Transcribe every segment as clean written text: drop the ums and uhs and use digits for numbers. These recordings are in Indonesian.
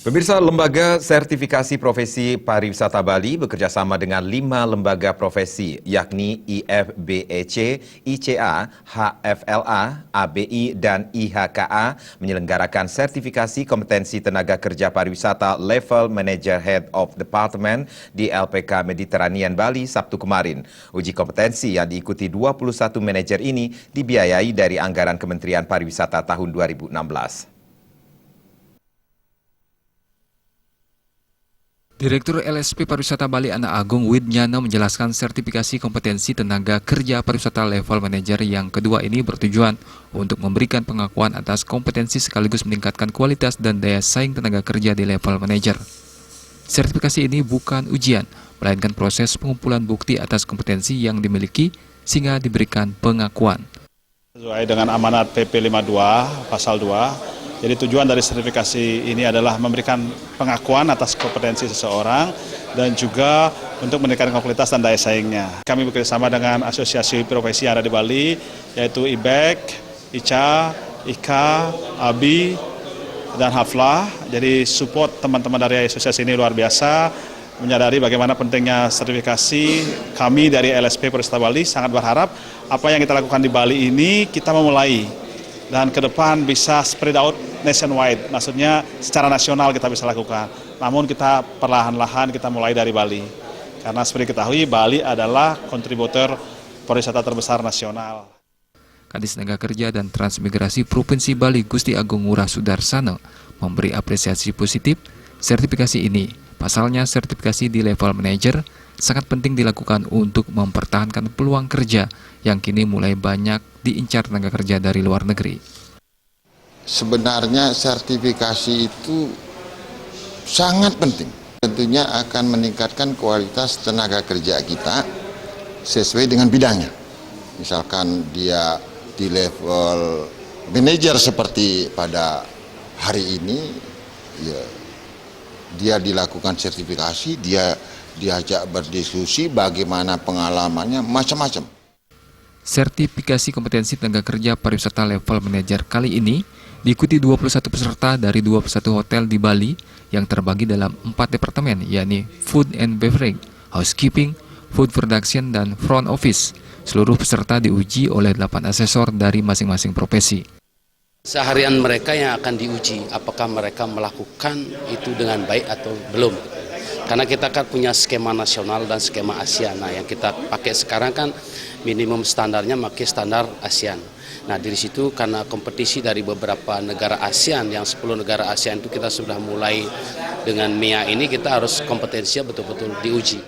Pemirsa, Lembaga Sertifikasi Profesi Pariwisata Bali bekerjasama dengan 5 lembaga profesi, yakni IFBEC, ICA, HFLA, ABI, dan IHKA menyelenggarakan sertifikasi kompetensi tenaga kerja pariwisata level Manager Head of Department di LPK Mediterranean Bali Sabtu kemarin. Uji kompetensi yang diikuti 21 manajer ini dibiayai dari anggaran Kementerian Pariwisata tahun 2016. Direktur LSP Pariwisata Bali Ana Agung Widnyana menjelaskan sertifikasi kompetensi tenaga kerja pariwisata level manajer yang kedua ini bertujuan untuk memberikan pengakuan atas kompetensi sekaligus meningkatkan kualitas dan daya saing tenaga kerja di level manajer. Sertifikasi ini bukan ujian, melainkan proses pengumpulan bukti atas kompetensi yang dimiliki sehingga diberikan pengakuan. Sesuai dengan amanat PP 52 pasal 2, jadi tujuan dari sertifikasi ini adalah memberikan pengakuan atas kompetensi seseorang dan juga untuk meningkatkan kualitas dan daya saingnya. Kami bekerjasama dengan asosiasi profesi yang ada di Bali, yaitu IBEC, ICA, IKA, ABI, dan HFLA. Jadi support teman-teman dari asosiasi ini luar biasa, menyadari bagaimana pentingnya sertifikasi. Kami dari LSP Pariwisata Bali sangat berharap apa yang kita lakukan di Bali ini kita memulai dan ke depan bisa spread out nationwide, maksudnya secara nasional kita bisa lakukan. Namun kita perlahan-lahan kita mulai dari Bali. Karena seperti diketahui Bali adalah kontributor pariwisata terbesar nasional. Kadis Tenaga Kerja dan Transmigrasi Provinsi Bali Gusti Agung Ngurah Sudarsana memberi apresiasi positif sertifikasi ini. Pasalnya sertifikasi di level manajer sangat penting dilakukan untuk mempertahankan peluang kerja yang kini mulai banyak diincar tenaga kerja dari luar negeri. Sebenarnya sertifikasi itu sangat penting. Tentunya akan meningkatkan kualitas tenaga kerja kita sesuai dengan bidangnya. Misalkan dia di level manajer seperti pada hari ini, ya, dia dilakukan sertifikasi, dia diajak berdiskusi bagaimana pengalamannya, macam-macam. Sertifikasi kompetensi tenaga kerja pariwisata level manajer kali ini diikuti 21 peserta dari 21 hotel di Bali yang terbagi dalam 4 departemen, yakni Food and Beverage, Housekeeping, Food Production, dan Front Office. Seluruh peserta diuji oleh 8 asesor dari masing-masing profesi. Seharian mereka yang akan diuji, apakah mereka melakukan itu dengan baik atau belum. Karena kita kan punya skema nasional dan skema ASEAN. Nah, yang kita pakai sekarang kan minimum standarnya pakai standar ASEAN. Nah, dari situ karena kompetisi dari beberapa negara ASEAN, yang 10 negara ASEAN itu kita sudah mulai dengan MEA ini, kita harus kompetensinya betul-betul diuji.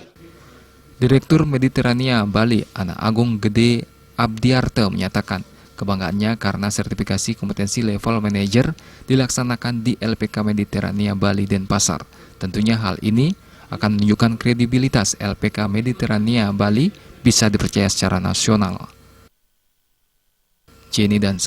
Direktur Mediterania Bali Ana Agung Gede Abdiarte menyatakan kebanggaannya karena sertifikasi kompetensi level manajer dilaksanakan di LPK Mediterania Bali Denpasar. Tentunya hal ini akan menunjukkan kredibilitas LPK Mediterania Bali bisa dipercaya secara nasional. Jenny dan